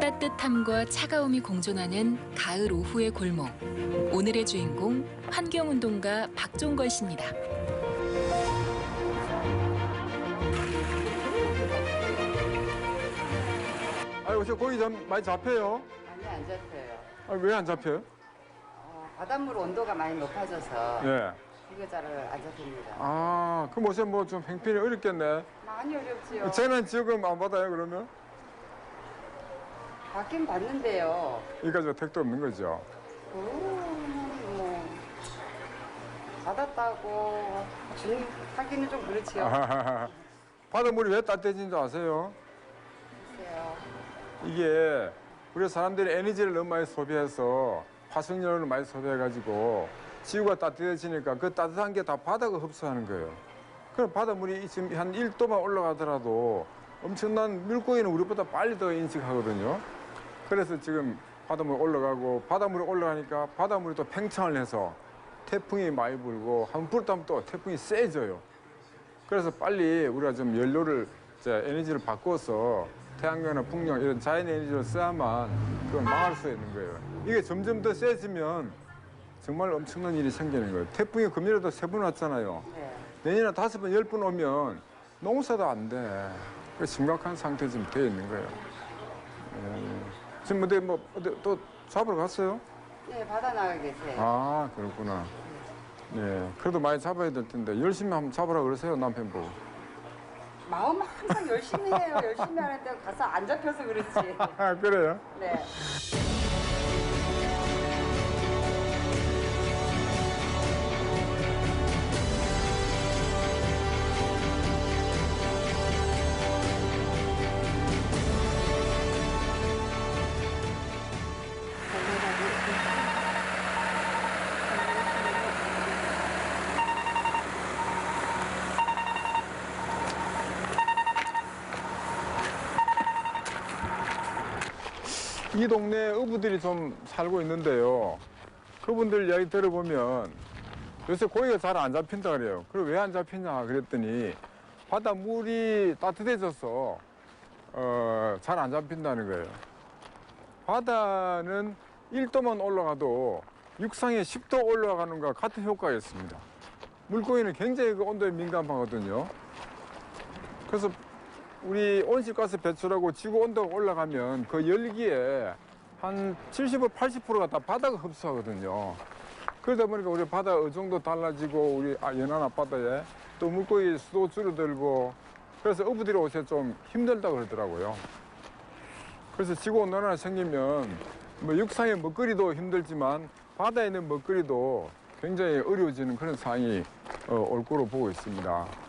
따뜻함과 차가움이 공존하는 가을 오후의 골목. 오늘의 주인공 환경운동가 박종건 씨입니다. 아니, 저 고기 좀 많이 잡혀요? 아니, 안 잡혀요. 아니, 왜 안 잡혀요? 바닷물 온도가 많이 높아져서 네. 이거 잘 안 잡힙니다. 아, 그럼 어제 뭐 좀 행편이 어렵겠네. 많이 어렵지요. 쟤는 지금 안 받아요, 그러면? 받긴 받는데요. 이거 저 택도 없는 거죠? 뭐 받았다고 하기는 좀 그렇지요. 아하하하. 바닷물이 왜 따뜻해진 줄 아세요? 글쎄요. 이게 우리 사람들이 에너지를 너무 많이 소비해서 화석연료를 많이 소비해가지고 지구가 따뜻해지니까 그 따뜻한 게 다 바다가 흡수하는 거예요. 그럼 바닷물이 지금 한 1도만 올라가더라도 엄청난 물고기는 우리보다 빨리 더 인식하거든요. 그래서 지금 바닷물이 올라가고 바닷물이 올라가니까 바닷물이 또 팽창을 해서 태풍이 많이 불고 한번 불타면 또 태풍이 세져요. 그래서 빨리 우리가 좀 연료를 에너지를 바꿔서 태양광이나 풍력 이런 자연 에너지를 써야만 그걸 막을 수 있는 거예요. 이게 점점 더 세지면 정말 엄청난 일이 생기는 거예요. 태풍이 금년에도 3번 왔잖아요. 네. 내년에 5번, 10번 오면 농사도 안 돼. 심각한 상태에 지금 되어 있는 거예요. 지금 어디 또 잡으러 갔어요? 네, 바다 나가 계세요. 아, 그렇구나. 네, 그래도 많이 잡아야 될 텐데 열심히 한번 잡으라 그러세요, 남편 보고. 마음 항상 열심히 해요. 열심히 하는데 가서 안 잡혀서 그렇지. 아, 그래요? 네. 이 동네에 어부들이 좀 살고 있는데요. 그분들 이야기 들어보면 요새 고기가 잘 안 잡힌다 그래요. 그리고 왜 안 잡히냐 그랬더니 바닷물이 따뜻해져서 잘 안 잡힌다는 거예요. 바다는 1도만 올라가도 육상에 10도 올라가는 것과 같은 효과가 있습니다. 물고기는 굉장히 그 온도에 민감하거든요. 그래서 우리 온실가스 배출하고 지구 온도가 올라가면 그 열기에 한 70, 80%가 다 바다가 흡수하거든요. 그러다 보니까 우리 바다 어종도 달라지고 우리 연안 앞바다에 또 물고기 수도 줄어들고 그래서 어부들이 요새 좀 힘들다 그러더라고요. 그래서 지구 온난화가 생기면 뭐 육상의 먹거리도 힘들지만 바다에 있는 먹거리도 굉장히 어려워지는 그런 상황이 올 거로 보고 있습니다.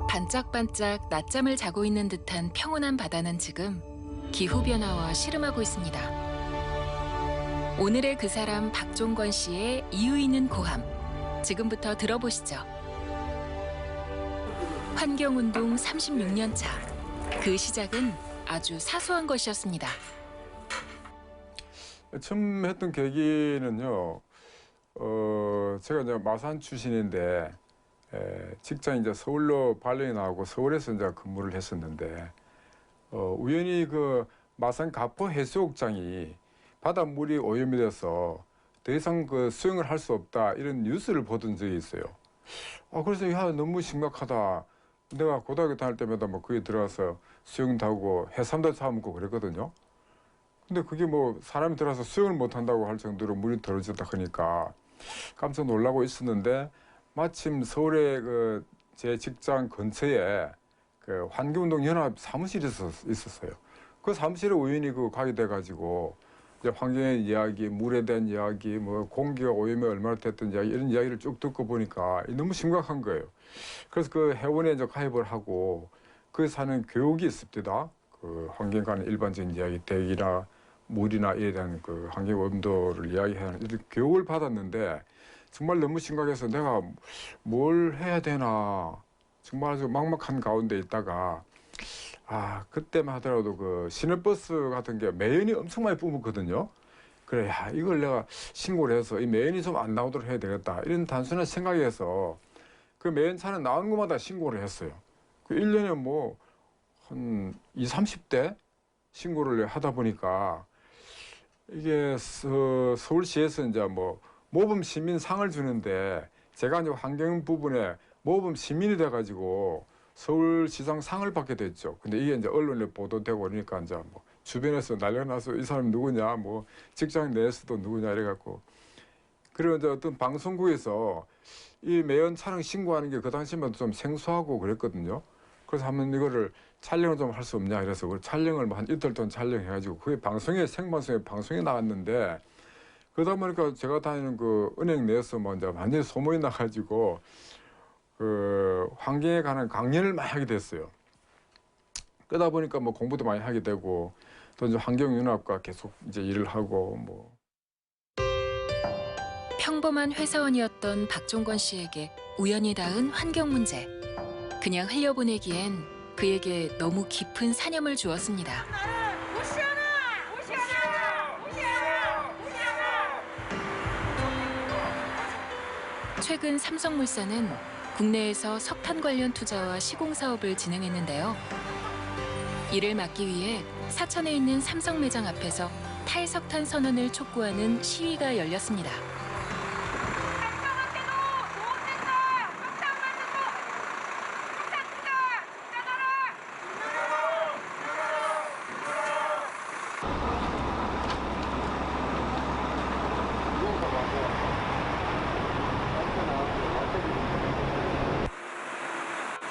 반짝반짝 낮잠을 자고 있는 듯한 평온한 바다는 지금 기후변화와 씨름하고 있습니다. 오늘의 그 사람 박종건 씨의 이유 있는 고함. 지금부터 들어보시죠. 환경운동 36년 차. 그 시작은 아주 사소한 것이었습니다. 처음 했던 계기는요, 제가 이제 마산 출신인데, 직장이 이제 서울로 발령이 나오고 서울에서 이제 근무를 했었는데, 우연히 그 마산 가포 해수욕장이 바닷물이 오염이 돼서 더 이상 그 수영을 할 수 없다 이런 뉴스를 보던 적이 있어요. 그래서 야, 너무 심각하다. 내가 고등학교 다닐 때마다 뭐 거기 들어가서 수영도 하고 해삼도 잡아먹고 그랬거든요. 근데 그게 뭐 사람이 들어가서 수영을 못 한다고 할 정도로 물이 더러워졌다 하니까 깜짝 놀라고 있었는데 마침 서울의 그 제 직장 근처에 그 환경운동연합 사무실이 있었어요. 그 사무실에 우연히 그 가게 돼가지고 이제 환경의 이야기, 물에 대한 이야기, 뭐 공기가 오염이 얼마나 됐던 이야기 이런 이야기를 쭉 듣고 보니까 너무 심각한 거예요. 그래서 그 회원에 이제 가입을 하고 거기서 하는 교육이 있습니다. 그 환경에 관한 일반적인 이야기, 대기나 물이나 이에 대한 그 환경 온도를 이야기하는 이런 교육을 받았는데 정말 너무 심각해서 내가 뭘 해야 되나 정말 아주 막막한 가운데 있다가 그때만 하더라도 그 시내버스 같은 게 매연이 엄청 많이 뿜었거든요. 그래, 야, 이걸 내가 신고를 해서 이 매연이 좀 안 나오도록 해야 되겠다. 이런 단순한 생각에서 그 매연차는 나오는 것마다 신고를 했어요. 그 1년에 뭐 한 20, 30대 신고를 하다 보니까 이게 서울시에서 이제 뭐 모범 시민상을 주는데 제가 이제 환경 부분에 모범 시민이 돼가지고 서울시장 상을 받게 됐죠. 근데 이게 이제 언론에 보도되고 그러니까 이제 뭐 주변에서 난리가 나서 이 사람이 누구냐, 뭐 직장 내에서도 누구냐 이래갖고 그리고 이제 어떤 방송국에서 이 매연 촬영 신고하는 게 그 당시만 좀 생소하고 그랬거든요. 그래서 한번 이거를 촬영을 좀 할 수 없냐 그래서 그 촬영을 한 이틀 동안 촬영해가지고 그게 방송에 생방송에 방송에 나왔는데 그러다 보니까 제가 다니는 그 은행 내에서 뭐 이제 완전히 소문이 나가지고 그 환경에 관한 강연을 많이 하게 됐어요. 그러다 보니까 뭐 공부도 많이 하게 되고 또 이제 환경연합과 계속 이제 일을 하고 뭐. 평범한 회사원이었던 박종건 씨에게 우연히 닿은 환경 문제. 그냥 흘려보내기엔 그에게 너무 깊은 사념을 주었습니다. 최근 삼성물산은 국내에서 석탄 관련 투자와 시공 사업을 진행했는데요. 이를 막기 위해 사천에 있는 삼성 매장 앞에서 탈석탄 선언을 촉구하는 시위가 열렸습니다.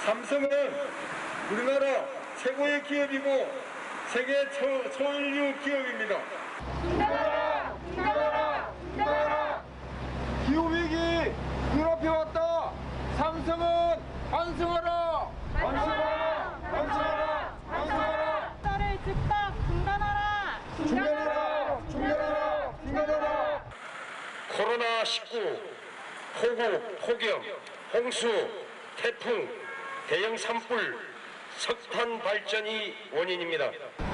삼성은 우리나라 최고의 기업이고 세계 초일류 기업입니다. 기후위기 눈앞에 왔다. 삼성은 환승하라. 환승하라. 환승하라. 환승하라. 나를 즉각 중단하라. 중단하라. 중단하라. 중단하라. 코로나19, 폭우, 폭염, 홍수, 태풍, 대형 산불, 석탄 발전이 원인입니다.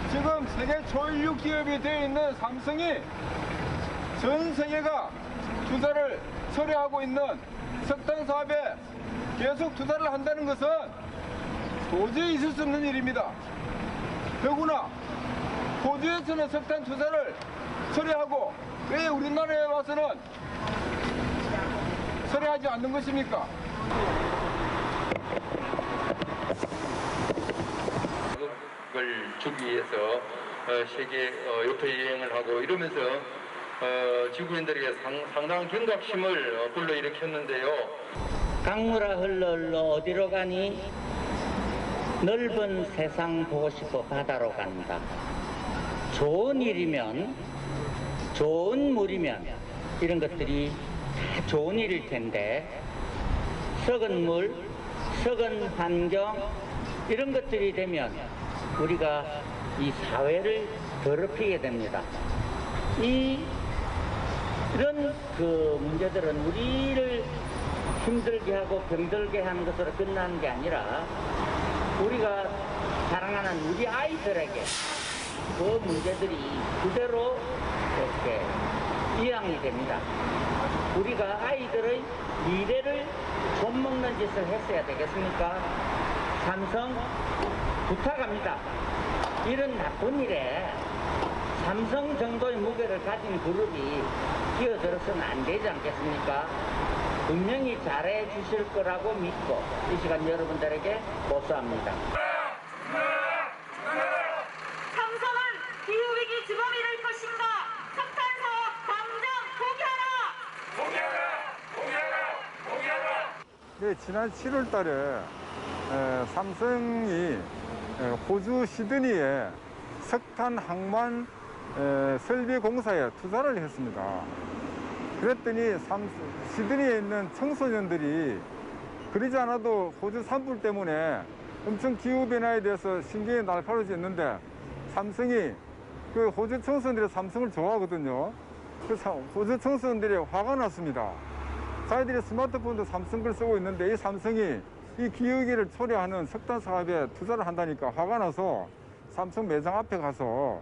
지금 세계 초일류 기업이 되어 있는 삼성이 전 세계가 투자를 철회하고 있는 석탄 사업에 계속 투자를 한다는 것은 도저히 있을 수 없는 일입니다. 더구나 호주에서는 석탄 투자를 철회하고 왜 우리나라에 와서는 철회하지 않는 것입니까? 을 주기 위해서 세계 요트 여행을 하고 이러면서 지구인들에게 상당한 경각심을 불러일으켰는데요. 강물아 흘러 흘러 어디로 가니? 넓은 세상 보고 싶어 바다로 간다. 좋은 일이면, 좋은 물이면 이런 것들이 다 좋은 일일 텐데 썩은 물, 썩은 환경 이런 것들이 되면 우리가 이 사회를 더럽히게 됩니다. 이런 그 문제들은 우리를 힘들게 하고 병들게 하는 것으로 끝나는 게 아니라 우리가 사랑하는 우리 아이들에게 그 문제들이 그대로 이렇게 이양이 됩니다. 우리가 아이들의 미래를 좀먹는 짓을 했어야 되겠습니까? 삼성 부탁합니다. 이런 나쁜 일에 삼성 정도의 무게를 가진 그룹이 끼어들어서는 안 되지 않겠습니까? 분명히 잘해 주실 거라고 믿고 이 시간 여러분들에게 고소합니다. 삼성은 기후위기 주범이 될 것인가? 석탄 사업 당장 포기하라! 네, 지난 7월 달에 삼성이 호주 시드니에 석탄 항만 설비 공사에 투자를 했습니다. 그랬더니 시드니에 있는 청소년들이 그러지 않아도 호주 산불 때문에 엄청 기후변화에 대해서 신경이 날카로워졌는데 삼성이 그 호주 청소년들이 삼성을 좋아하거든요. 그래서 호주 청소년들이 화가 났습니다. 자기들이 스마트폰도 삼성 걸 쓰고 있는데 이 삼성이 이 기후위기를 초래하는 석탄 사업에 투자를 한다니까 화가 나서 삼성 매장 앞에 가서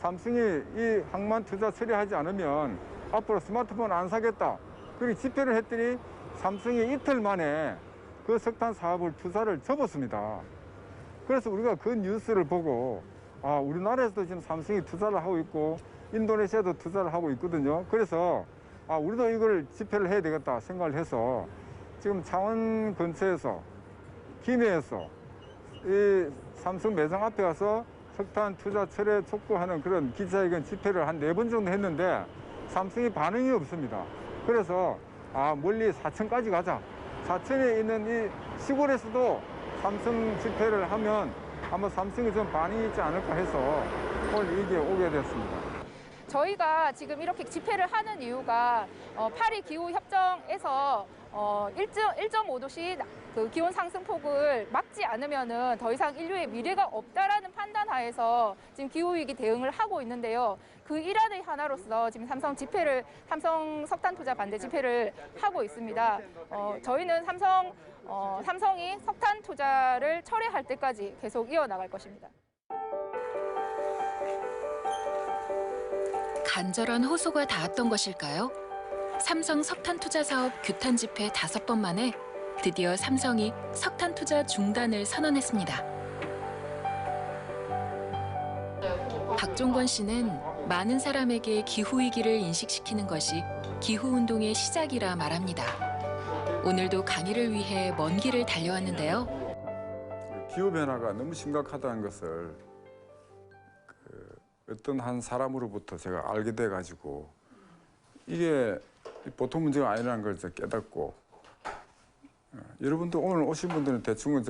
삼성이 이 항만 투자 처리하지 않으면 앞으로 스마트폰 안 사겠다. 그리고 집회를 했더니 삼성이 이틀 만에 그 석탄 사업을 투자를 접었습니다. 그래서 우리가 그 뉴스를 보고 아, 우리나라에서도 지금 삼성이 투자를 하고 있고 인도네시아도 투자를 하고 있거든요. 그래서 아, 우리도 이걸 집회를 해야 되겠다 생각을 해서 지금 창원 근처에서 김해에서 이 삼성 매장 앞에 가서 석탄 투자 철회 촉구하는 그런 기자회견 집회를 한 4번 정도 했는데 삼성이 반응이 없습니다. 그래서 아, 멀리 사천까지 가자. 사천에 있는 이 시골에서도 삼성 집회를 하면 아마 삼성이 좀 반응이 있지 않을까 해서 오늘 여기에 오게 됐습니다. 저희가 지금 이렇게 집회를 하는 이유가 파리 기후 협정에서 1.5도씨 그 기온 상승폭을 막지 않으면은 더 이상 인류의 미래가 없다라는 판단하에서 지금 기후 위기 대응을 하고 있는데요. 그 일환의 하나로서 지금 삼성 석탄 투자 반대 집회를 하고 있습니다. 저희는 삼성이 석탄 투자를 철회할 때까지 계속 이어나갈 것입니다. 간절한 호소가 닿았던 것일까요? 삼성 석탄 투자 사업 규탄 집회 5번 만에 드디어 삼성이 석탄 투자 중단을 선언했습니다. 박종건 씨는 많은 사람에게 기후위기를 인식시키는 것이 기후운동의 시작이라 말합니다. 오늘도 강의를 위해 먼 길을 달려왔는데요. 기후변화가 너무 심각하다는 것을 어떤 한 사람으로부터 제가 알게 돼가지고 이게 보통 문제가 아니라는 걸 깨닫고 여러분도 오늘 오신 분들은 대충은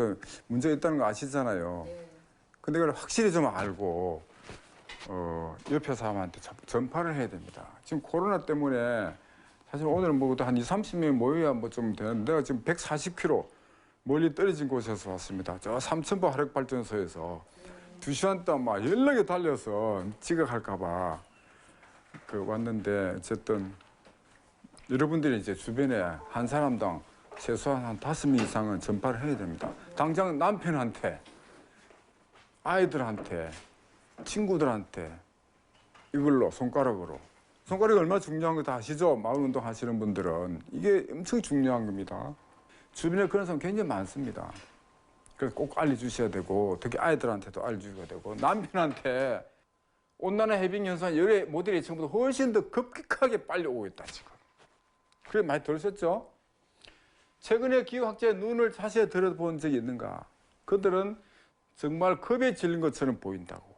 문제가 있다는 거 아시잖아요. 근데 그걸 확실히 좀 알고 옆에 사람한테 전파를 해야 됩니다. 지금 코로나 때문에 사실 오늘 뭐도 한 20-30명이 모여야 뭐 좀 되는데 내가 지금 140km 멀리 떨어진 곳에서 왔습니다. 저 삼천포 화력발전소에서 2시간 동안 막 연락이 달려서 지각할까 봐 왔는데 어쨌든 여러분들이 이제 주변에 한 사람당 최소한 한 5명 이상은 전파를 해야 됩니다. 당장 남편한테, 아이들한테, 친구들한테 이걸로 손가락이 얼마나 중요한 거 다 아시죠? 마을운동 하시는 분들은 이게 엄청 중요한 겁니다. 주변에 그런 사람 굉장히 많습니다. 그래서 꼭 알려주셔야 되고 특히 아이들한테도 알려주셔야 되고 남편한테 온난화 해빙 현상 열애 모델 예측보다 훨씬 더 급격하게 빨리 오고 있다 지금. 그래 많이 들으셨죠? 최근에 기후학자의 눈을 자세히 들여다본 적이 있는가? 그들은 정말 겁에 질린 것처럼 보인다고.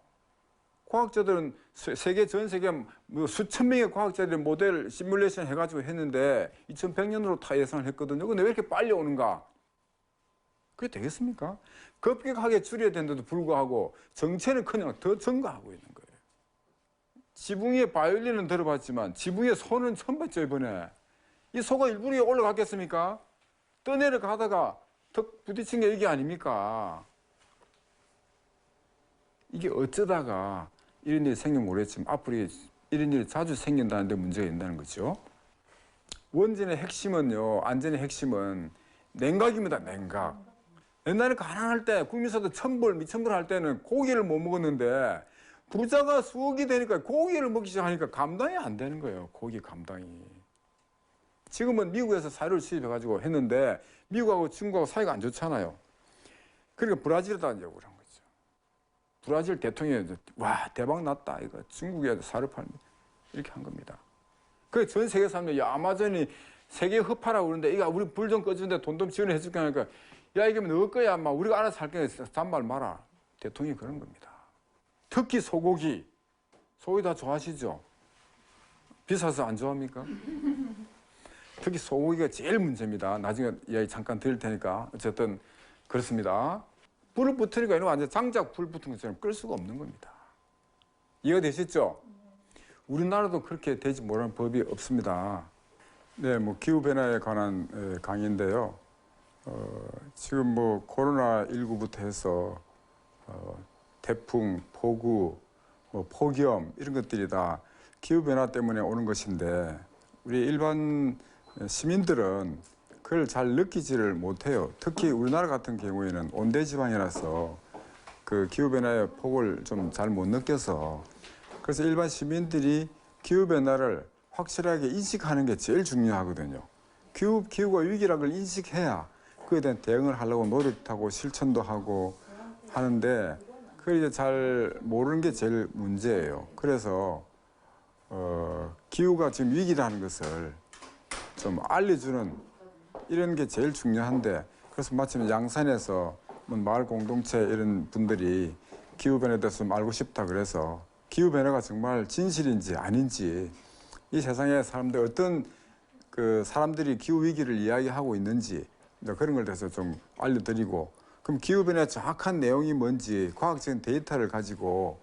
과학자들은 전 세계 뭐 수천 명의 과학자들이 모델 시뮬레이션 해가지고 했는데 2100년으로 다 예상을 했거든요. 근데 왜 이렇게 빨리 오는가? 그게 되겠습니까? 급격하게 줄여야 되는데도 불구하고 정체는 그냥 더 증가하고 있는 거예요. 지붕 위에 바이올린은 들어봤지만 지붕 위에 소는 처음 봤죠 이번에. 이 소가 일부러 위에 올라갔겠습니까? 떠내려가다가 턱 부딪힌 게 이게 아닙니까? 이게 어쩌다가 이런 일이 생기면 모르겠지만 앞으로 이런 일이 자주 생긴다는 데 문제가 있다는 거죠. 원전의 핵심은요, 안전의 핵심은 냉각입니다. 냉각. 옛날에 가난할 때 국민소득 1000불, 2000불 할 때는 고기를 못 먹었는데 부자가 수억이 되니까 고기를 먹기 시작하니까 감당이 안 되는 거예요. 고기 감당이. 지금은 미국에서 사료를 수입해가지고 했는데 미국하고 중국하고 사이가 안 좋잖아요. 그러니까 브라질에다 이제 오란 거죠. 브라질 대통령이 와 대박 났다 이거 중국에 사료 팔면 이렇게 한 겁니다. 그래 전 세계 사람들이 야, 아마존이 세계 흡하라고 그러는데 이거 우리 불 좀 꺼주는데 돈 좀 지원해 줄게 하니까 야 이게 너 거야 막 우리가 알아서 할게 잔말 마라. 대통령이 그런 겁니다. 특히 소고기 다 좋아하시죠? 비싸서 안 좋아합니까? 특히 소고기가 제일 문제입니다. 나중에 이야기 잠깐 드릴 테니까 어쨌든 그렇습니다. 불을 붙으니까 이거 완전 장작 불 붙은 것처럼 끌 수가 없는 겁니다. 이해가 되시죠? 우리나라도 그렇게 되지 못하는 법이 없습니다. 네, 뭐 기후변화에 관한 강의인데요. 지금 뭐 코로나19부터 해서 태풍, 폭우, 뭐 폭염 이런 것들이 다 기후변화 때문에 오는 것인데 우리 일반 시민들은 그걸 잘 느끼지를 못해요. 특히 우리나라 같은 경우에는 온대지방이라서 그 기후변화의 폭을 좀 잘 못 느껴서 그래서 일반 시민들이 기후변화를 확실하게 인식하는 게 제일 중요하거든요. 기후가 위기라는 걸 인식해야 그에 대한 대응을 하려고 노력하고 실천도 하고 하는데 그걸 이제 잘 모르는 게 제일 문제예요. 그래서 기후가 지금 위기라는 것을 좀 알려주는 이런 게 제일 중요한데, 그래서 마침 양산에서 마을 공동체 이런 분들이 기후변화에 대해서 좀 알고 싶다 그래서 기후변화가 정말 진실인지 아닌지, 이 세상에 사람들 어떤 그 사람들이 기후위기를 이야기하고 있는지 그런 걸 대해서 좀 알려드리고, 그럼 기후변화의 정확한 내용이 뭔지 과학적인 데이터를 가지고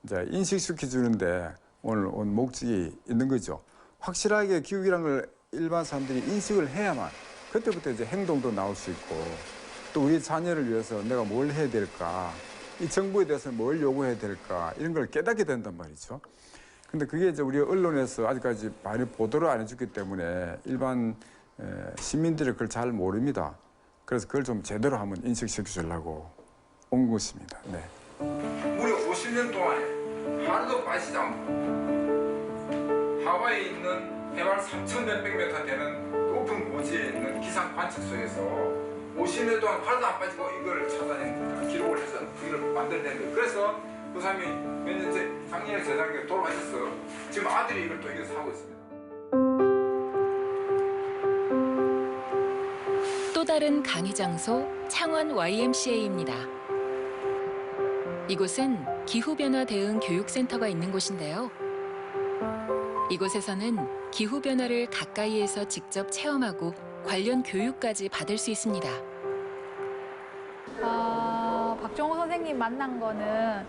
이제 인식시켜 주는데 오늘 온 목적이 있는 거죠. 확실하게 기후위기라는 걸 일반 사람들이 인식을 해야만 그때부터 이제 행동도 나올 수 있고, 또 우리 자녀를 위해서 내가 뭘 해야 될까, 이 정부에 대해서 뭘 요구해야 될까, 이런 걸 깨닫게 된단 말이죠. 근데 그게 이제 우리 언론에서 아직까지 많이 보도를 안 해줬기 때문에 일반 시민들이 그걸 잘 모릅니다. 그래서 그걸 좀 제대로 한번 인식시켜 주려고 온 것입니다. 네. 무려 50년 동안에 하루도 빠지지 않고 하와이에 있는 해발 3,몇백 미터 되는 높은 고지에 있는 기상 관측소에서 50년 동안 하루도 안 빠지고 이걸 찾아낸 기록을 해서 이걸 만들어낸 거예요. 그래서 그 사람이 몇 년째 작년에 재작년에 돌아가셨어. 지금 아들이 이걸 또 이겨서 하고 있습니다. 또 다른 강의 장소 창원 YMCA입니다. 이곳은 기후변화 대응 교육센터가 있는 곳인데요. 이곳에서는 기후변화를 가까이에서 직접 체험하고 관련 교육까지 받을 수 있습니다. 박종호 선생님 만난 거는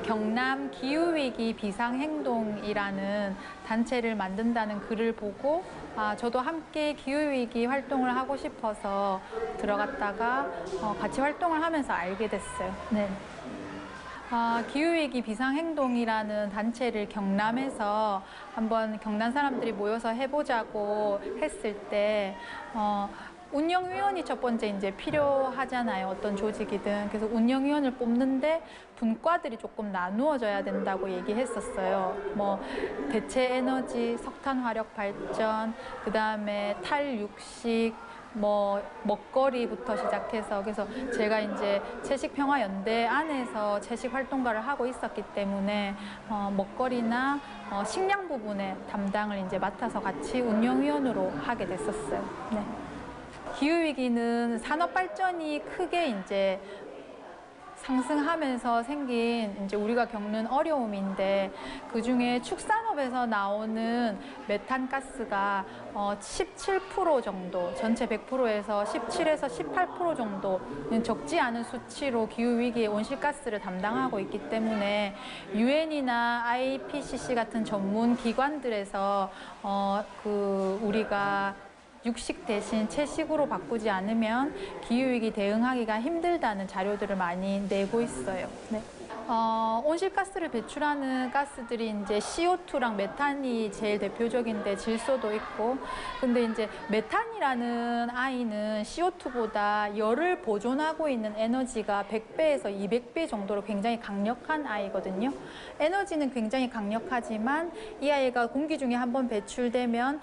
경남 기후위기 비상행동이라는 단체를 만든다는 글을 보고 저도 함께 기후위기 활동을 하고 싶어서 들어갔다가 같이 활동을 하면서 알게 됐어요. 네. 기후위기 비상행동이라는 단체를 경남에서 한번 경남 사람들이 모여서 해보자고 했을 때 운영위원이 첫 번째 이제 필요하잖아요. 어떤 조직이든. 그래서 운영위원을 뽑는데 분과들이 조금 나누어져야 된다고 얘기했었어요. 뭐 대체 에너지, 석탄 화력 발전, 그다음에 탈육식, 뭐 먹거리부터 시작해서, 그래서 제가 이제 채식평화연대 안에서 채식 활동가를 하고 있었기 때문에 먹거리나 식량 부분에 담당을 이제 맡아서 같이 운영위원으로 하게 됐었어요. 네. 기후위기는 산업 발전이 크게 이제 상승하면서 생긴 이제 우리가 겪는 어려움인데, 그중에 축산업에서 나오는 메탄 가스가 17% 정도, 전체 100%에서 17에서 18% 정도는 적지 않은 수치로 기후위기의 온실가스를 담당하고 있기 때문에 유엔이나 IPCC 같은 전문 기관들에서 우리가 육식 대신 채식으로 바꾸지 않으면 기후위기 대응하기가 힘들다는 자료들을 많이 내고 있어요. 네. 온실가스를 배출하는 가스들이 이제 CO2랑 메탄이 제일 대표적인데 질소도 있고, 근데 이제 메탄이라는 아이는 CO2보다 열을 보존하고 있는 에너지가 100배에서 200배 정도로 굉장히 강력한 아이거든요. 에너지는 굉장히 강력하지만 이 아이가 공기 중에 한번 배출되면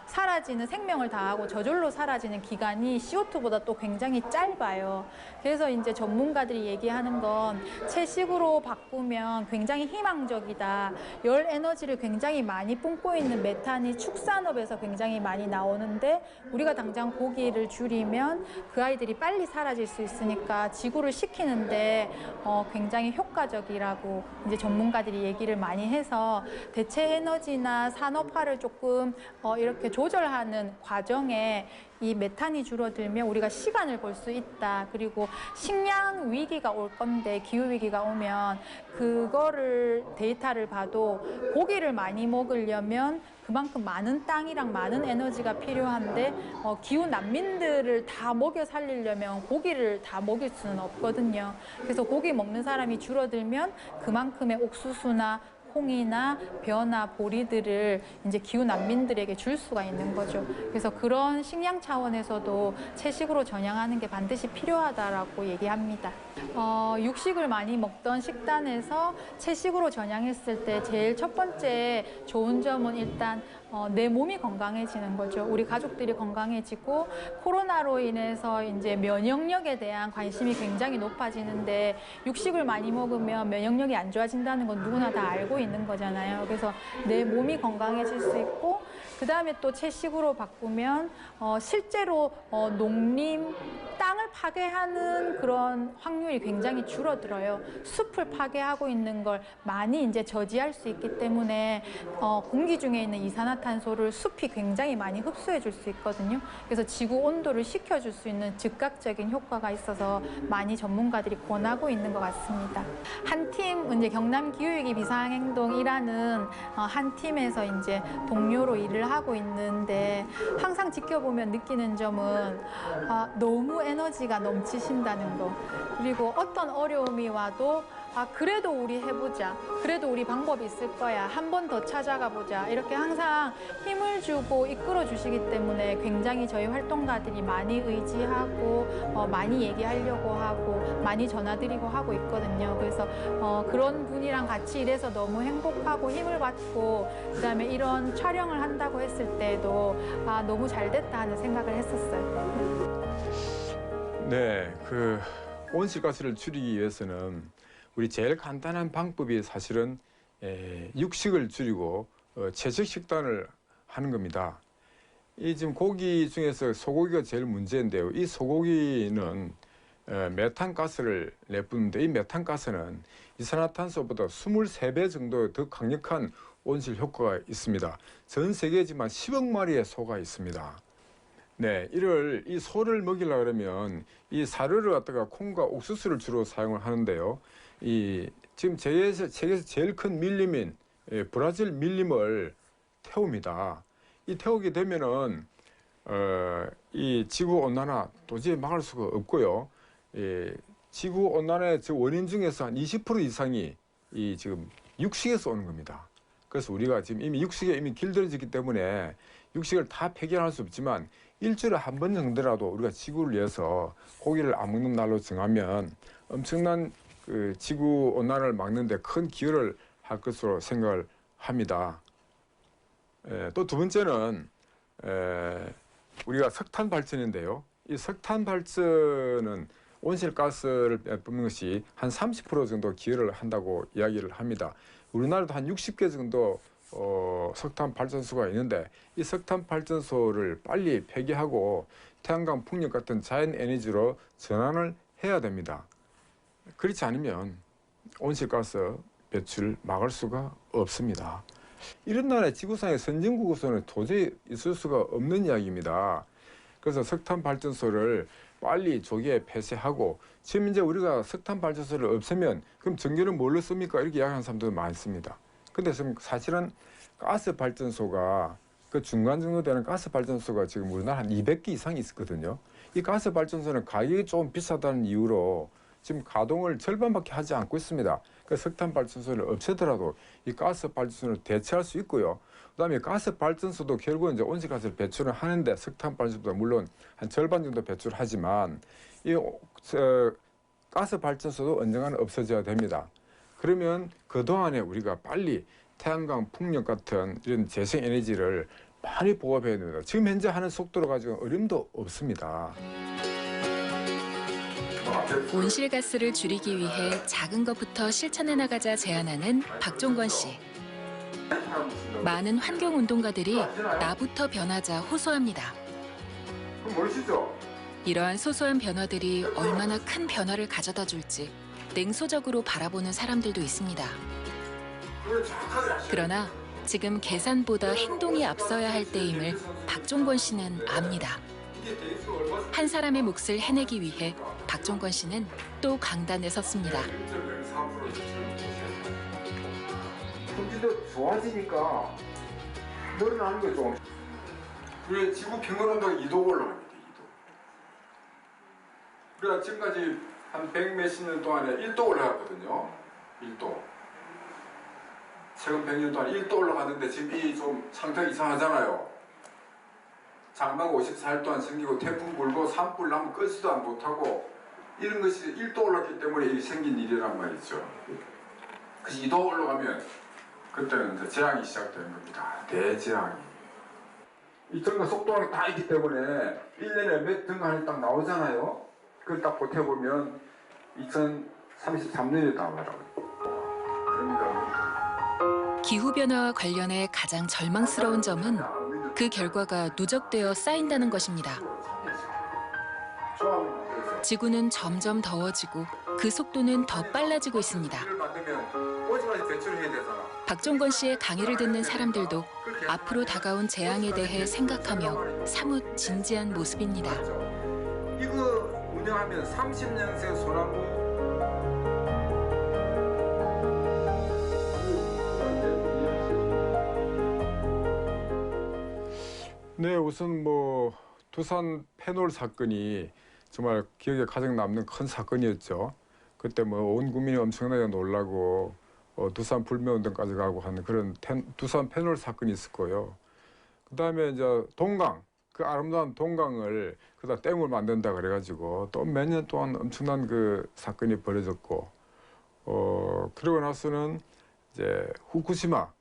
사라지는 생명을 다하고 저절로 사라지는 기간이 CO2보다 또 굉장히 짧아요. 그래서 이제 전문가들이 얘기하는 건 채식으로 바꾸면 굉장히 희망적이다. 열 에너지를 굉장히 많이 뿜고 있는 메탄이 축산업에서 굉장히 많이 나오는데, 우리가 당장 고기를 줄이면 그 아이들이 빨리 사라질 수 있으니까 지구를 식히는데 굉장히 효과적이라고 이제 전문가들이 얘기를 많이 해서, 대체 에너지나 산업화를 조금 이렇게 조절하는 과정에 이 메탄이 줄어들면 우리가 시간을 벌 수 있다. 그리고 식량 위기가 올 건데, 기후 위기가 오면 그거를 데이터를 봐도 고기를 많이 먹으려면 그만큼 많은 땅이랑 많은 에너지가 필요한데 기후 난민들을 다 먹여 살리려면 고기를 다 먹일 수는 없거든요. 그래서 고기 먹는 사람이 줄어들면 그만큼의 옥수수나 콩이나 벼나 보리들을 이제 기후 난민들에게 줄 수가 있는 거죠. 그래서 그런 식량 차원에서도 채식으로 전향하는 게 반드시 필요하다라고 얘기합니다. 육식을 많이 먹던 식단에서 채식으로 전향했을 때 제일 첫 번째 좋은 점은 일단 내 몸이 건강해지는 거죠. 우리 가족들이 건강해지고 코로나로 인해서 이제 면역력에 대한 관심이 굉장히 높아지는데 육식을 많이 먹으면 면역력이 안 좋아진다는 건 누구나 다 알고 있는 거잖아요. 그래서 내 몸이 건강해질 수 있고 그다음에 또 채식으로 바꾸면 실제로 농림 땅을 파괴하는 그런 확률이 굉장히 줄어들어요. 숲을 파괴하고 있는 걸 많이 이제 저지할 수 있기 때문에 공기 중에 있는 이산화탄소를 숲이 굉장히 많이 흡수해 줄 수 있거든요. 그래서 지구 온도를 식혀줄 수 있는 즉각적인 효과가 있어서 많이 전문가들이 권하고 있는 것 같습니다. 한 팀 이제 경남 기후위기 비상행동이라는 한 팀에서 이제 동료로 일을 하고 있는데 항상 지켜보면 느끼는 점은 너무 에너지가 넘치신다는 거. 그리고 어떤 어려움이 와도 그래도 우리 해보자. 그래도 우리 방법이 있을 거야. 한 번 더 찾아가 보자. 이렇게 항상 힘을 주고 이끌어 주시기 때문에 굉장히 저희 활동가들이 많이 의지하고 많이 얘기하려고 하고 많이 전화드리고 하고 있거든요. 그래서 그런 분이랑 같이 일해서 너무 행복하고 힘을 받고 그다음에 이런 촬영을 한다고 했을 때도 너무 잘 됐다 하는 생각을 했었어요. 네, 그 온실가스를 줄이기 위해서는 우리 제일 간단한 방법이 사실은 육식을 줄이고 채식 식단을 하는 겁니다. 이 지금 고기 중에서 소고기가 제일 문제인데요. 이 소고기는 메탄가스를 내뿜는데 이 메탄가스는 이산화탄소보다 23배 정도 더 강력한 온실 효과가 있습니다. 전 세계지만 10억 마리의 소가 있습니다. 네, 이 소를 먹이려고 그러면 이 사료를 갖다가 콩과 옥수수를 주로 사용을 하는데요. 지금 세계에서 제일 큰 밀림인 브라질 밀림을 태웁니다. 이 태우게 되면은 이 지구 온난화 도저히 막을 수가 없고요. 지구 온난화의 원인 중에서 한 20% 이상이 지금 육식에서 오는 겁니다. 그래서 우리가 지금 이미 육식에 길들여졌기 때문에 육식을 다 폐기할 수 없지만 일주일에 한 번 정도라도 우리가 지구를 위해서 고기를 안 먹는 날로 정하면 엄청난 그 지구 온난화를 막는데 큰 기여를 할 것으로 생각을 합니다. 또 두 번째는 우리가 석탄 발전인데요. 이 석탄 발전은 온실가스를 뿜는 것이 한 30% 정도 기여를 한다고 이야기를 합니다. 우리나라도 한 60개 정도 석탄 발전소가 있는데 이 석탄 발전소를 빨리 폐기하고 태양광 풍력 같은 자연 에너지로 전환을 해야 됩니다. 그렇지 않으면 온실가스 배출 막을 수가 없습니다. 이런 나라의 지구상의 선진국으로서는 도저히 있을 수가 없는 이야기입니다. 그래서 석탄 발전소를 빨리 조기에 폐쇄하고 지금 이제 우리가 석탄 발전소를 없애면 그럼 전기는 뭘로 씁니까? 이렇게 이야기하는 사람도 많습니다. 근데 지금 사실은 가스 발전소가 그 중간 정도 되는 가스 발전소가 지금 우리나라 한 200개 이상 있거든요. 이 가스 발전소는 가격이 조금 비싸다는 이유로 지금 가동을 절반밖에 하지 않고 있습니다. 그 석탄 발전소를 없애더라도 이 가스 발전소를 대체할 수 있고요. 그다음에 가스 발전소도 결국은 이제 온실가스를 배출을 하는데 석탄 발전소도 물론 한 절반 정도 배출하지만 이 가스 발전소도 언젠가는 없어져야 됩니다. 그러면 그 동안에 우리가 빨리 태양광, 풍력 같은 이런 재생 에너지를 많이 보급해야 됩니다. 지금 현재 하는 속도로 가지고 어림도 없습니다. 온실가스를 줄이기 위해 작은 것부터 실천해 나가자 제안하는 박종권 씨. 많은 환경운동가들이 나부터 변하자 호소합니다. 그럼 모르시죠? 이러한 소소한 변화들이 얼마나 큰 변화를 가져다 줄지 냉소적으로 바라보는 사람들도 있습니다. 그러나 지금 계산보다 행동이 앞서야 할 때임을 박종권 씨는 압니다. 한 사람의 몫을 해내기 위해 박종권 씨는 또 강단에 섰습니다. 경기도 좋아지니까 늘어나는 거죠. 우리 지구 평균 온도가 2도 올라갑니다. 2도. 우리가 지금까지 한 100 몇십 년 동안에 1도 올라갔거든요. 1도. 최근 100년 동안 1도 올라갔는데 지금 이 좀 상태가 이상하잖아요. 장마가 54일 동안 생기고 태풍 불고 산불 나면 끄지도 못하고 이런 것이 1도 올랐기 때문에 이게 생긴 일이란 말이죠. 그래서 2도 올라가면 그때는 이제 재앙이 시작되는 겁니다. 대재앙이. 이 증가 속도가 다 있기 때문에 1년에 몇 증가하는 딱 나오잖아요. 그걸 딱 보태보면 2033년이 나와요. 그러니까 기후변화와 관련해 가장 절망스러운 점은 그 결과가 누적되어 쌓인다는 것입니다. 지구는 점점 더워지고 그 속도는 더 빨라지고 있습니다. 박종건 씨의 강의를 듣는 사람들도 앞으로 다가온 재앙에 대해 생각하며 사뭇 진지한 모습입니다. 이거 운영하면 30년생 소나무 네, 우선 뭐 두산 페놀 사건이 정말 기억에 가장 남는 큰 사건이었죠. 그때 뭐 온 국민이 엄청나게 놀라고 두산 불매운동까지 가고 하는 그런 두산 페놀 사건이 있었고요. 그다음에 이제 동강, 그 아름다운 동강을 그다 댐을 만든다 그래가지고 또 몇 년 동안 엄청난 그 사건이 벌어졌고, 그러고 나서는 이제 후쿠시마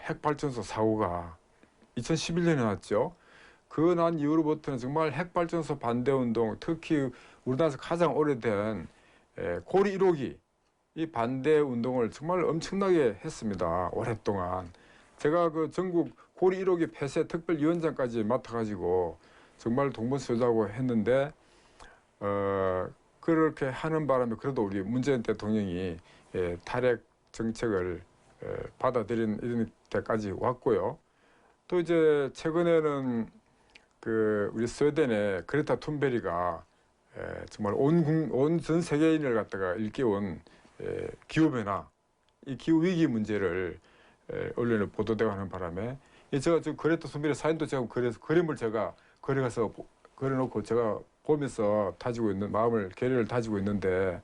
핵발전소 사고가 2011년에 났죠. 그 난 이후로부터는 정말 핵발전소 반대운동, 특히 우리나라에서 가장 오래된 고리 1호기 이 반대운동을 정말 엄청나게 했습니다. 오랫동안. 제가 그 전국 고리 1호기 폐쇄 특별위원장까지 맡아가지고 정말 동분서주하고 했는데 그렇게 하는 바람에 그래도 우리 문재인 대통령이 탈핵 정책을 받아들인 이런 데까지 왔고요. 또 이제 최근에는 그 우리 스웨덴의 그레타 툰베리가 정말 온 전 세계인을 갖다가 일깨운 기후변화, 이 기후위기 문제를 언론에 보도되고 하는 바람에 제가 지금 그레타 툰베리 사진도 제가 그림을 제가 거기 가서 그려놓고 제가 보면서 다지고 있는 마음을 계략을 다지고 있는데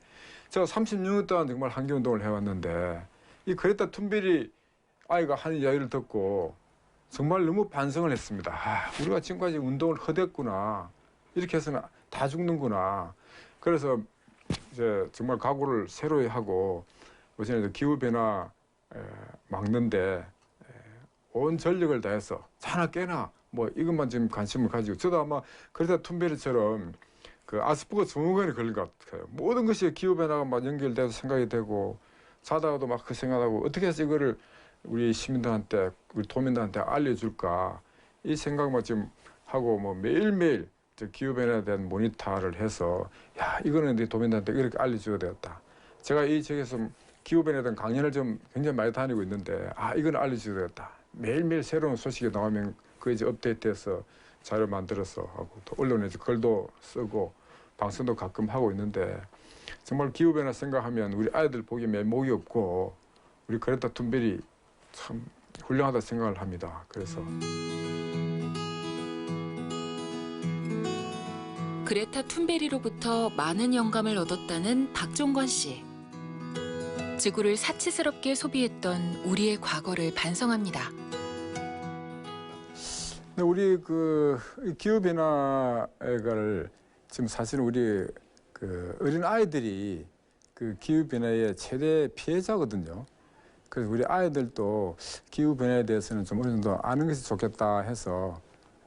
제가 36년 동안 정말 환경운동을 해왔는데 이 그레타 툰베리 아이가 하는 이야기를 듣고 정말 너무 반성을 했습니다. 우리가 지금까지 운동을 허댔구나. 이렇게 해서는 다 죽는구나. 그래서 이제 정말 각오를 새로이 하고 우선 기후변화 막는데 온 전력을 다해서 자나 깨나 뭐 이것만 지금 관심을 가지고 저도 아마 그레타 툰베리처럼 그 아스퍼거 증후군에 걸린 것 같아요. 모든 것이 기후변화가 막 연결돼서 생각이 되고 자다가도 막 그 생각하고 어떻게 해서 이거를 우리 시민들한테, 우리 도민들한테 알려줄까 이 생각만 지금 하고 뭐 매일매일 기후변화에 대한 모니터를 해서 야 이거는 내 도민들한테 이렇게 알려줘야 되겠다. 제가 이 지역에서 기후변화에 대한 강연을 좀 굉장히 많이 다니고 있는데 이건 알려줘야 되겠다. 매일매일 새로운 소식이 나오면 그게 이제 업데이트해서 자료 만들어서 하고 또 언론에 글도 쓰고 방송도 가끔 하고 있는데 정말 기후변화 생각하면 우리 아이들 보기에 면목이 없고 우리 그레타 툰베리 참 훌륭하다 생각을 합니다. 그래서 그레타 툰베리로부터 많은 영감을 얻었다는 박종건 씨. 지구를 사치스럽게 소비했던 우리의 과거를 반성합니다. 우리 그 기후 변화를 지금 사실 우리 그 어린 아이들이 그 기후 변화의 최대 피해자거든요. 그래서 우리 아이들도 기후 변화에 대해서는 좀 어느 정도 아는 것이 좋겠다 해서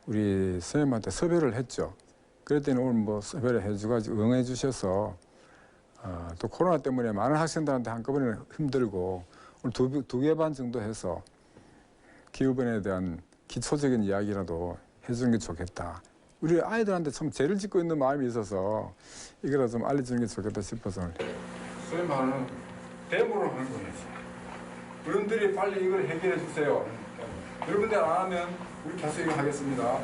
우리 선생님한테 섭외를 했죠. 그랬더니 오늘 뭐 섭외를 해주가지고 응해 주셔서 또 코로나 때문에 많은 학생들한테 한꺼번에 힘들고 오늘 두 개 반 정도 해서 기후 변화에 대한 기초적인 이야기라도 해주는 게 좋겠다. 우리 아이들한테 참 죄를 짓고 있는 마음이 있어서 이거라도 좀 알려주는 게 좋겠다 싶어서 선생님 하는 대보로 하는 거예요. 여러분들이 빨리 이걸 해결해 주세요. 여러분들 안 하면 우리 계속 이거 하겠습니다.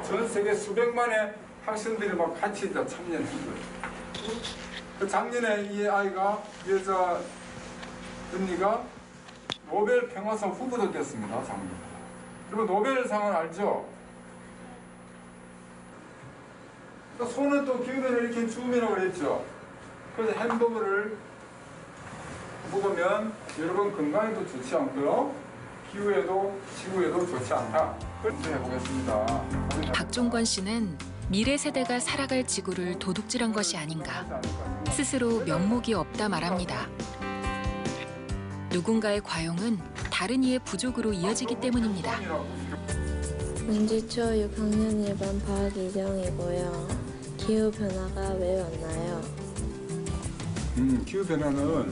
전 세계 수백만의 학생들이 막 같이 참여한 거예요. 작년에 이 아이가 여자 언니가 노벨 평화상 후보도 됐습니다. 작년. 그리고 노벨상을 알죠? 손은 또 기후변화를 이렇게 주민이라고 그랬죠. 그래서 햄버거를 먹으면 여러분 건강에도 좋지 않고요. 기후에도 지구에도 좋지 않다. 그렇게 해보겠습니다. 박종건 씨는 미래 세대가 살아갈 지구를 도둑질한 것이 아닌가. 스스로 면목이 없다 말합니다. 누군가의 과용은 다른 이의 부족으로 이어지기 때문입니다. 문지초 6학년 1반 박이정이고요. 기후 변화가 왜 왔나요? 기후 변화는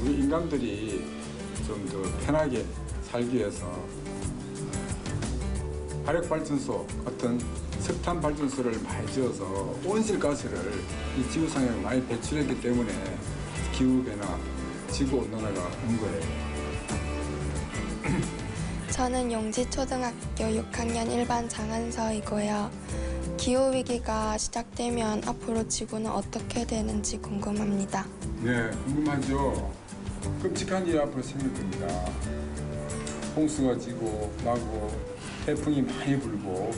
우리 인간들이 좀 더 편하게 살기 위해서 화력 발전소 같은 석탄 발전소를 많이 지어서 온실가스를 이 지구상에 많이 배출했기 때문에 기후 변화, 지구 온난화가 온 거예요. 저는 용지초등학교 6학년 1반 장한서이고요. 기후위기가 시작되면 앞으로 지구는 어떻게 되는지 궁금합니다. 네, 궁금하죠. 끔찍한 일이 앞으로 생길 겁니다. 홍수가 지고 나고 태풍이 많이 불고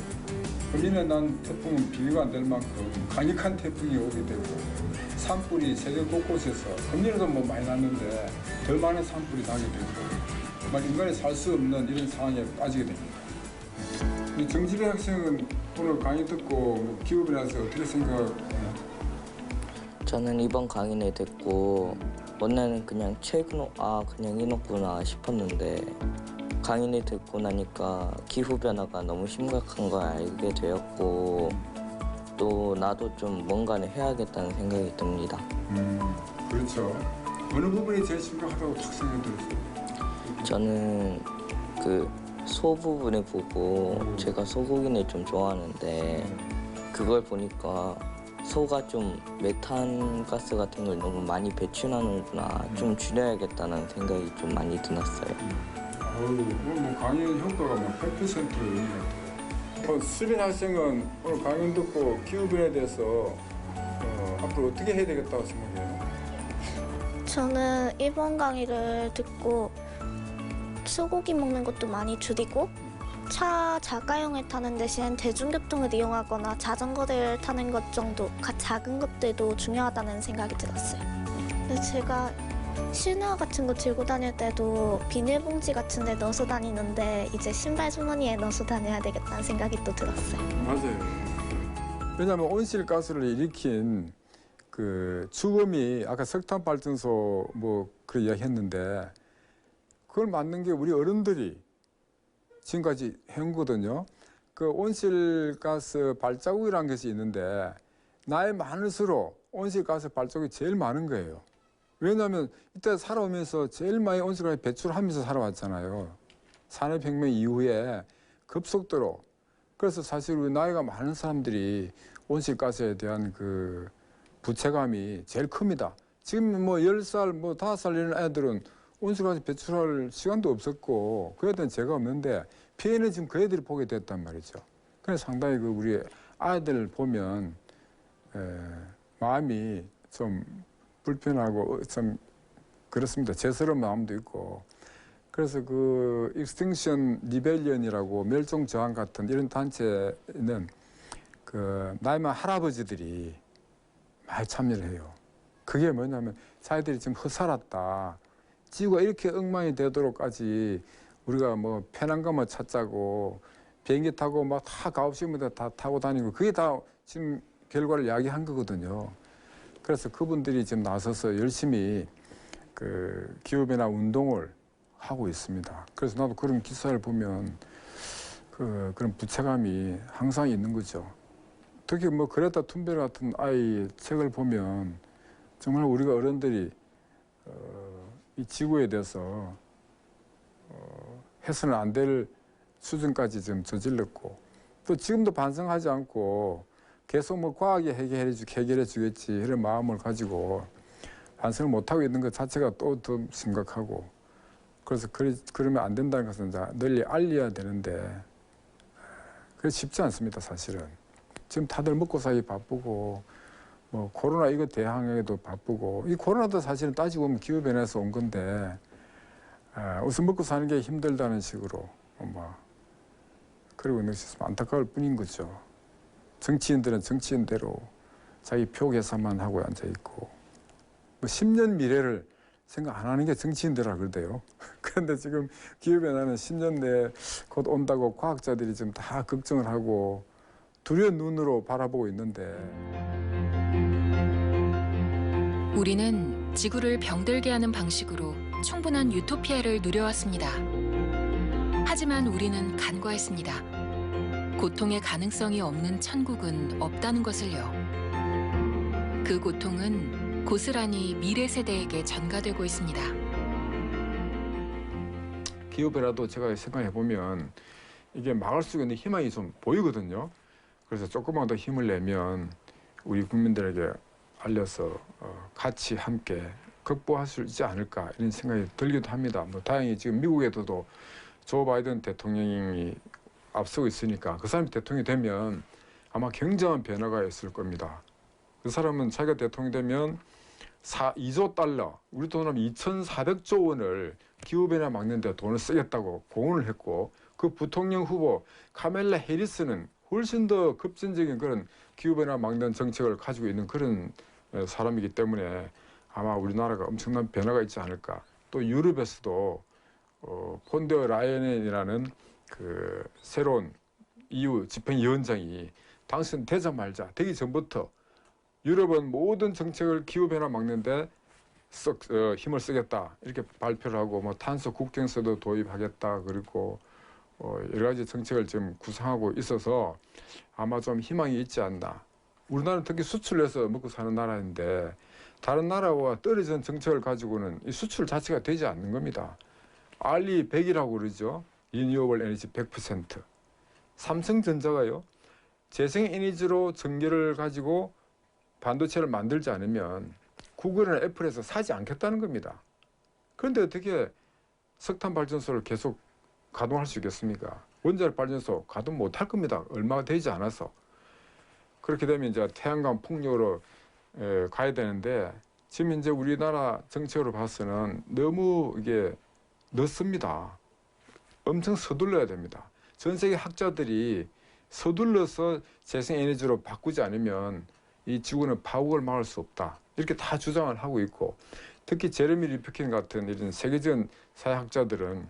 걸리는 난 태풍은 비교가 안 될 만큼 강력한 태풍이 오게 되고 산불이 세계 곳곳에서 금년에도 뭐 많이 났는데 덜 많은 산불이 나게 되고 정말 인간이 살 수 없는 이런 상황에 빠지게 됩니다. 이 정지배 학생은 오늘 강의 듣고 기후변화에 대해서 어떻게 생각하나요? 저는 이번 강의를 듣고 원래는 그냥 책은 그냥 해놓구나 싶었는데 강의를 듣고 나니까 기후변화가 너무 심각한 걸 알게 되었고 또 나도 좀 뭔가를 해야겠다는 생각이 듭니다. 그렇죠. 어느 부분이 제일 심각하다고 탁 생각이 들었어요? 저는 그 소 부분을 보고 제가 소고기를 좀 좋아하는데 그걸 보니까 소가 좀 메탄 가스 같은 걸 너무 많이 배출하는구나 좀 줄여야겠다는 생각이 좀 많이 들었어요. 뭐 강의 효과가 뭐 100%인 것 같아요. 수빈 학생은 오늘 강의 듣고 기후변화에 대해서 앞으로 어떻게 해야 되겠다고 생각해요? 저는 이번 강의를 듣고 소고기 먹는 것도 많이 줄이고 차 자가용을 타는 대신 대중교통을 이용하거나 자전거를 타는 것 정도 작은 것들도 중요하다는 생각이 들었어요. 근데 제가 신화 같은 거 들고 다닐 때도 비닐봉지 같은 데 넣어서 다니는데 이제 신발 주머니에 넣어서 다녀야 되겠다는 생각이 또 들었어요. 맞아요. 왜냐하면 온실가스를 일으킨 그 주범이 아까 석탄 발전소 뭐 그런 이야기 했는데 그걸 맞는 게 우리 어른들이 지금까지 해온 거거든요. 그 온실가스 발자국이라는 것이 있는데 나이 많을수록 온실가스 발자국이 제일 많은 거예요. 왜냐하면 이때 살아오면서 제일 많이 온실가스 배출하면서 살아왔잖아요. 산업혁명 이후에 급속도로. 그래서 사실 우리 나이가 많은 사람들이 온실가스에 대한 그 부채감이 제일 큽니다. 지금 뭐 10살, 뭐 5살 이런 애들은 온실가스 배출할 시간도 없었고 그 애들은 죄가 없는데 피해는 지금 그 애들이 보게 됐단 말이죠. 그래서 상당히 그 우리 아이들 보면 마음이 좀 불편하고 좀 그렇습니다. 죄스러운 마음도 있고. 그래서 그 익스팅션 리벨리언이라고 멸종 저항 같은 이런 단체는 그 나이 많은 할아버지들이 많이 참여를 해요. 그게 뭐냐면 자기들이 지금 헛살았다. 지구가 이렇게 엉망이 되도록까지 우리가 뭐 편한 것만 찾자고 비행기 타고 막 다 가옵시마다 다 타고 다니고 그게 다 지금 결과를 야기한 거거든요. 그래서 그분들이 지금 나서서 열심히 그 기후변화 운동을 하고 있습니다. 그래서 나도 그런 기사를 보면 그런 부채감이 항상 있는 거죠. 특히 뭐 그레타 툰베르 같은 아이 책을 보면 정말 우리가 어른들이 이 지구에 대해서 해서는 안 될 수준까지 좀 저질렀고 또 지금도 반성하지 않고 계속 뭐 과학이 해결해 주겠지 이런 마음을 가지고 반성을 못하고 있는 것 자체가 또 더 심각하고 그래서 그러면 안 된다는 것은 이제 널리 알려야 되는데 그게 쉽지 않습니다. 사실은 지금 다들 먹고 살기 바쁘고 뭐 코로나 이거 대항에도 바쁘고 이 코로나도 사실은 따지고 보면 기후변화에서 온 건데 우선 먹고 사는 게 힘들다는 식으로 뭐 그러고 있는 것이 안타까울 뿐인 거죠. 정치인들은 정치인대로 자기 표 계산만 하고 앉아있고 뭐 10년 미래를 생각 안 하는 게 정치인들이라 그러대요. 그런데 지금 기후변화는 10년 내에 곧 온다고 과학자들이 지금 다 걱정을 하고 두려운 눈으로 바라보고 있는데 우리는 지구를 병들게 하는 방식으로 충분한 유토피아를 누려왔습니다. 하지만 우리는 간과했습니다. 고통의 가능성이 없는 천국은 없다는 것을요. 그 고통은 고스란히 미래 세대에게 전가되고 있습니다. 기후변화도 제가 생각해 보면 이게 막을 수 있는 희망이 좀 보이거든요. 그래서 조금만 더 힘을 내면 우리 국민들에게 알려서 같이 함께 극복할 수 있지 않을까 이런 생각이 들기도 합니다. 뭐 다행히 지금 미국에서도 조 바이든 대통령이 앞서고 있으니까 그 사람이 대통령이 되면 아마 굉장한 변화가 있을 겁니다. 그 사람은 자기가 대통령이 되면 2조 달러, 우리 돈으로 하면 2,400조 원을 기후변화 막는 데 돈을 쓰겠다고 공언을 했고, 그 부통령 후보 카멜라 해리스는 훨씬 더 급진적인 그런 기후변화 막는 정책을 가지고 있는 그런 사람이기 때문에 아마 우리나라가 엄청난 변화가 있지 않을까. 또 유럽에서도 폰더 라이언이라는 그 새로운 EU 집행위원장이 당선되자마자 되기 전부터 유럽은 모든 정책을 기후변화 막는데 힘을 쓰겠다 이렇게 발표를 하고 뭐 탄소 국경세도 도입하겠다 그리고 여러 가지 정책을 지금 구상하고 있어서 아마 좀 희망이 있지 않나. 우리나라는 특히 수출해서 먹고 사는 나라인데 다른 나라와 떨어진 정책을 가지고는 이 수출 자체가 되지 않는 겁니다. RE 100이라고 그러죠. 리뉴어블 에너지 100%. 삼성전자가요. 재생에너지로 전기를 가지고 반도체를 만들지 않으면 구글이나 애플에서 사지 않겠다는 겁니다. 그런데 어떻게 석탄 발전소를 계속 가동할 수 있겠습니까? 원자력 발전소 가동 못할 겁니다. 얼마가 되지 않아서. 그렇게 되면 이제 태양광 풍력으로 가야 되는데 지금 이제 우리나라 정책으로 봐서는 너무 이게 늦습니다. 엄청 서둘러야 됩니다. 전 세계 학자들이 서둘러서 재생에너지로 바꾸지 않으면 이 지구는 파국을 막을 수 없다. 이렇게 다 주장을 하고 있고, 특히 제레미 리프킨 같은 이런 세계적인 사회학자들은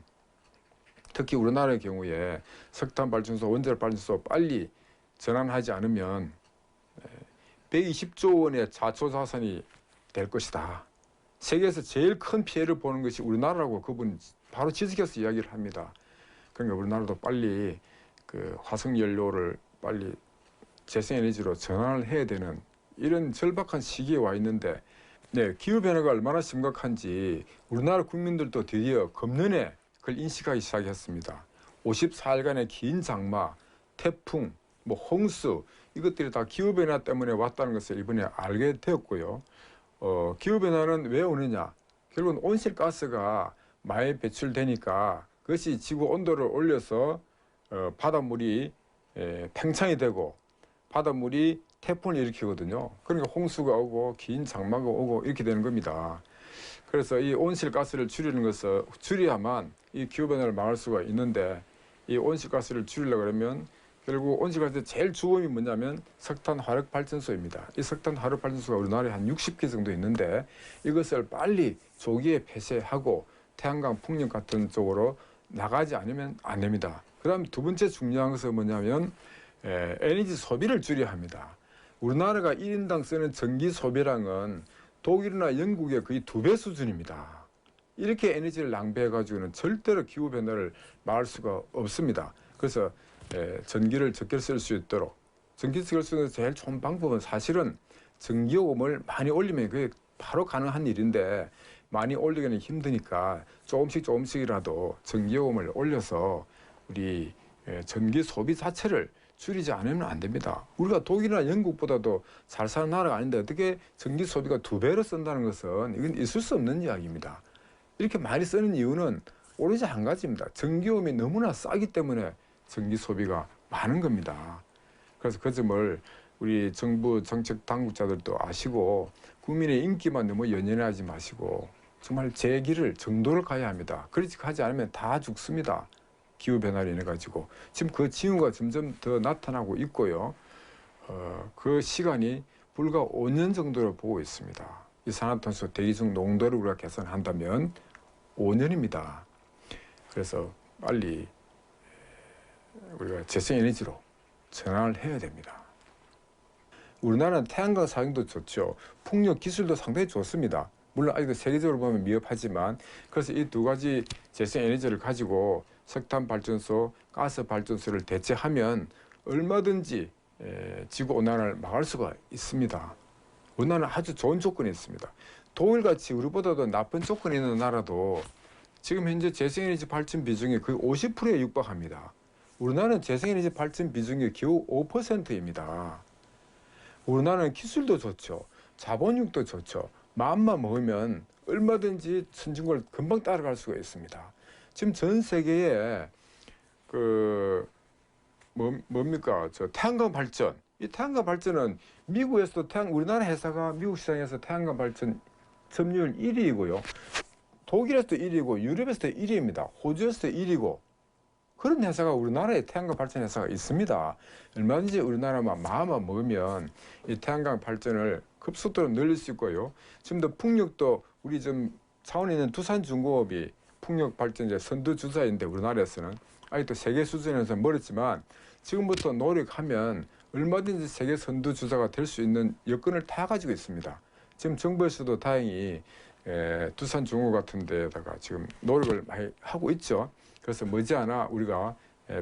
특히 우리나라의 경우에 석탄 발전소, 원자력 발전소 빨리 전환하지 않으면 120조 원의 자초자산이 될 것이다. 세계에서 제일 큰 피해를 보는 것이 우리나라라고 그분 바로 지적해서 이야기를 합니다. 그러니까 우리나라도 빨리 그 화석연료를 빨리 재생에너지로 전환을 해야 되는 이런 절박한 시기에 와 있는데, 기후변화가 얼마나 심각한지 우리나라 국민들도 드디어 금년에 그걸 인식하기 시작했습니다. 54일간의 긴 장마, 태풍, 홍수 이것들이 다 기후변화 때문에 왔다는 것을 이번에 알게 되었고요. 기후변화는 왜 오느냐? 결국은 온실가스가 많이 배출되니까 그것이 지구 온도를 올려서 바닷물이 팽창이 되고 바닷물이 태풍을 일으키거든요. 그러니까 홍수가 오고 긴 장마가 오고 이렇게 되는 겁니다. 그래서 이 온실가스를 줄여야만 이 기후변화를 막을 수가 있는데, 이 온실가스를 줄이려고 그러면 결국 온실가스의 제일 주범이 뭐냐면 석탄 화력 발전소입니다. 이 석탄 화력 발전소가 우리나라에 한 60개 정도 있는데 이것을 빨리 조기에 폐쇄하고 태양광 풍력 같은 쪽으로 나가지 않으면 안 됩니다. 그 다음 두 번째 중요한 것은 뭐냐면 에너지 소비를 줄여야 합니다. 우리나라가 1인당 쓰는 전기 소비량은 독일이나 영국의 거의 2배 수준입니다. 이렇게 에너지를 낭비해가지고는 절대로 기후변화를 막을 수가 없습니다. 그래서 전기를 적게 쓸 수 있도록, 전기 쓸 수 있는 제일 좋은 방법은 사실은 전기요금을 많이 올리면 그게 바로 가능한 일인데 많이 올리기는 힘드니까 조금씩이라도 전기요금을 올려서 우리 전기 소비 자체를 줄이지 않으면 안 됩니다. 우리가 독일이나 영국보다도 잘 사는 나라가 아닌데 어떻게 전기 소비가 2배로 쓴다는 것은 이건 있을 수 없는 이야기입니다. 이렇게 많이 쓰는 이유는 오로지 한 가지입니다. 전기요금이 너무나 싸기 때문에 전기 소비가 많은 겁니다. 그래서 그 점을 우리 정부 정책 당국자들도 아시고 국민의 인기만 너무 연연하지 마시고 정말 제 길을 정도를 가야 합니다. 그렇지 하지 않으면 다 죽습니다. 기후변화로 인해 가지고 지금 그 징후가 점점 더 나타나고 있고요. 그 시간이 불과 5년 정도로 보고 있습니다. 이산화탄소 대기 중 농도를 우리가 개선한다면 5년입니다. 그래서 빨리 우리가 재생에너지로 전환을 해야 됩니다. 우리나라는 태양광 사용도 좋죠. 풍력 기술도 상당히 좋습니다. 물론 아직도 세계적으로 보면 미흡하지만, 그래서 이 두 가지 재생에너지를 가지고 석탄 발전소, 가스 발전소를 대체하면 얼마든지 지구 온난화를 막을 수가 있습니다. 온난화 아주 좋은 조건이 있습니다. 독일같이 우리보다도 나쁜 조건이 있는 나라도 지금 현재 재생에너지 발전 비중이 거의 50%에 육박합니다. 우리나라는 재생에너지 발전 비중이 겨우 5%입니다. 우리나라는 기술도 좋죠. 자본력도 좋죠. 마음만 먹으면 얼마든지 선진국을 금방 따라갈 수가 있습니다. 지금 전 세계에 뭡니까? 저 태양광 발전. 이 태양광 발전은 미국에서도 우리나라 회사가 미국 시장에서 태양광 발전 점유율 1위이고요. 독일에서도 1위고 유럽에서도 1위입니다. 호주에서도 1위고 그런 회사가 우리나라에 태양광 발전 회사가 있습니다. 얼마든지 우리나라만 마음만 먹으면 이 태양광 발전을 급속도로 늘릴 수 있고요. 지금도 풍력도 우리 좀 차원에 있는 두산중공업이 풍력 발전제 선두 주자인데 우리나라에서는 아직도 세계 수준에서 멀었지만 지금부터 노력하면 얼마든지 세계 선두 주자가 될 수 있는 여건을 다 가지고 있습니다. 지금 정부에서도 다행히 두산중공업 같은 데다가 지금 노력을 많이 하고 있죠. 그래서 머지않아 우리가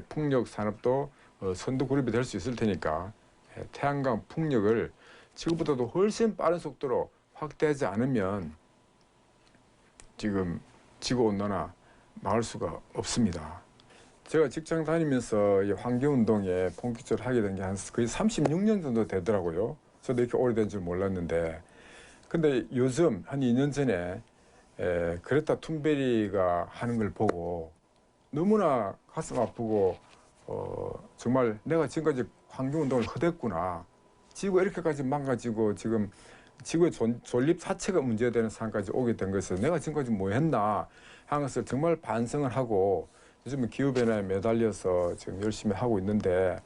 풍력 산업도 선두 그룹이 될 수 있을 테니까 태양광 풍력을 지금보다도 훨씬 빠른 속도로 확대하지 않으면 지금 지구온난화 막을 수가 없습니다. 제가 직장 다니면서 이 환경운동에 본격적으로 하게 된 게 한 거의 36년 정도 되더라고요. 저도 이렇게 오래된 줄 몰랐는데 근데 요즘 한 2년 전에 그레타 툰베리가 하는 걸 보고 너무나 가슴 아프고 정말 내가 지금까지 환경운동을 허댔구나. 지구가 이렇게까지 망가지고 지금 지구의 존립 자체가 문제되는 상황까지 오게 된 것을 내가 지금까지 뭐 했나 하는 것을 정말 반성을 하고 요즘은 기후변화에 매달려서 지금 열심히 하고 있는데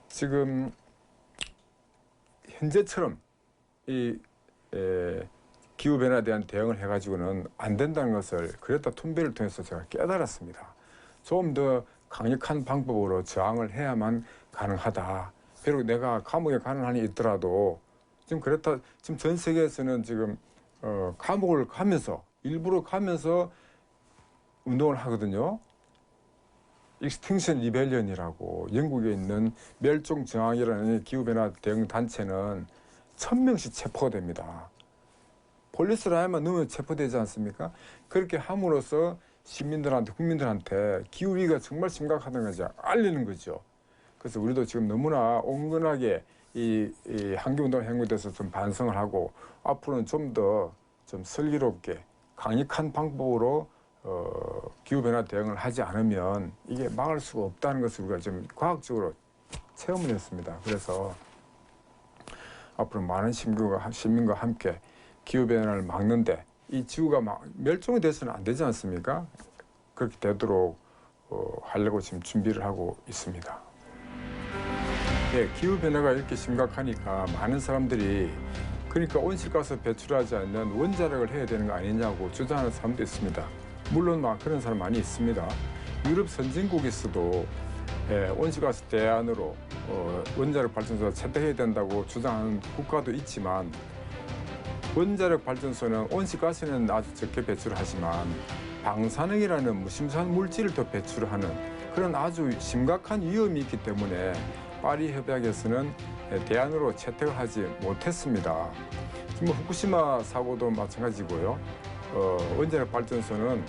지금 현재처럼 이 기후변화에 대한 대응을 해가지고는 안 된다는 것을 그레타 툰베리를 통해서 제가 깨달았습니다. 좀 더 강력한 방법으로 저항을 해야만 가능하다. 비록 내가 감옥에 가는 한이 있더라도 지금 지금 전 세계에서는 지금 감옥을 가면서 일부러 가면서 운동을 하거든요. 익스팅션 리벨리언이라고 영국에 있는 멸종 저항이라는 기후변화 대응 단체는 1000명씩 체포가 됩니다. 폴리스 라인만 넣으면 체포되지 않습니까? 그렇게 함으로써 시민들한테 국민들한테 기후위기가 정말 심각하다는 것을 알리는 거죠. 그래서 우리도 지금 너무나 온건하게 이 환경운동 행위에 대해서 좀 반성을 하고 앞으로는 좀 더 좀 슬기롭게 강력한 방법으로 기후변화 대응을 하지 않으면 이게 막을 수가 없다는 것을 우리가 좀 과학적으로 체험을 했습니다. 그래서 앞으로 많은 시민과 함께 기후변화를 막는데 이 지구가 멸종이 돼서는 안 되지 않습니까? 그렇게 되도록 하려고 지금 준비를 하고 있습니다. 기후변화가 이렇게 심각하니까 많은 사람들이 그러니까 온실가스 배출하지 않는 원자력을 해야 되는 거 아니냐고 주장하는 사람도 있습니다. 물론 그런 사람 많이 있습니다. 유럽 선진국에서도 온실가스 대안으로 원자력 발전소를 채택해야 된다고 주장하는 국가도 있지만 원자력 발전소는 온실가스는 아주 적게 배출하지만 방사능이라는 무심한 물질을 더 배출하는 그런 아주 심각한 위험이 있기 때문에 파리 협약에서는 대안으로 채택을 하지 못했습니다. 지금 후쿠시마 사고도 마찬가지고요. 원자력 발전소는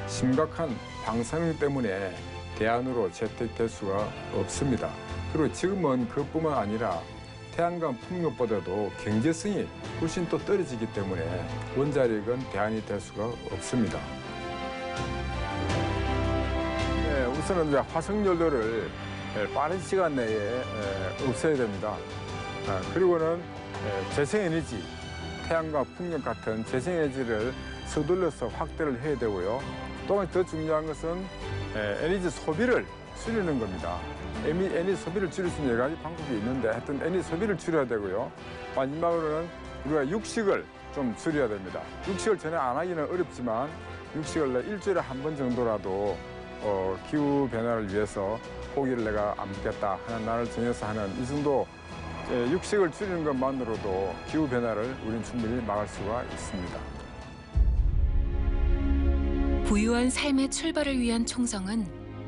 심각한 방사능 때문에 대안으로 채택될 수가 없습니다. 그리고 지금은 그뿐만 아니라 태양광 풍력보다도 경제성이 훨씬 또 떨어지기 때문에 원자력은 대안이 될 수가 없습니다. 우선은 이제 화석연료를 빠른 시간 내에 없애야 됩니다. 그리고는 재생에너지, 태양광 풍력 같은 재생에너지를 서둘러서 확대를 해야 되고요. 또한 더 중요한 것은 에너지 소비를 줄이는 겁니다. 에너지 소비를 줄일 수 있는 여러 가지 방법이 있는데 하여튼 에너지 소비를 줄여야 되고요. 마지막으로는 우리가 육식을 좀 줄여야 됩니다. 육식을 전혀 안 하기는 어렵지만 육식을 일주일에 한 번 정도라도 기후 변화를 위해서 고기를 내가 안 먹겠다 하는 날을 정해서 하는 이 정도 육식을 줄이는 것만으로도 기후 변화를 우리는 충분히 막을 수가 있습니다. 부유한 삶의 출발을 위한 총성은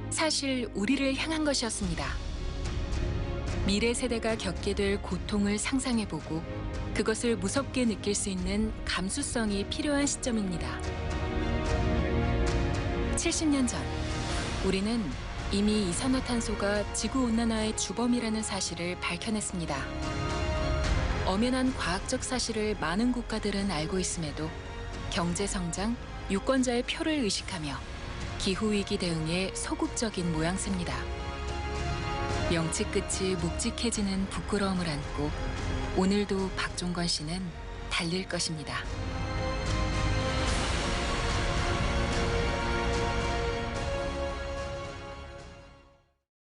사실 우리를 향한 것이었습니다. 미래 세대가 겪게 될 고통을 상상해보고 그것을 무섭게 느낄 수 있는 감수성이 필요한 시점입니다. 70년 전, 우리는 이미 이산화탄소가 지구온난화의 주범이라는 사실을 밝혀냈습니다. 엄연한 과학적 사실을 많은 국가들은 알고 있음에도 경제성장, 유권자의 표를 의식하며 기후위기 대응에 소극적인 모양새입니다. 명치 끝이 묵직해지는 부끄러움을 안고 오늘도 박종건 씨는 달릴 것입니다.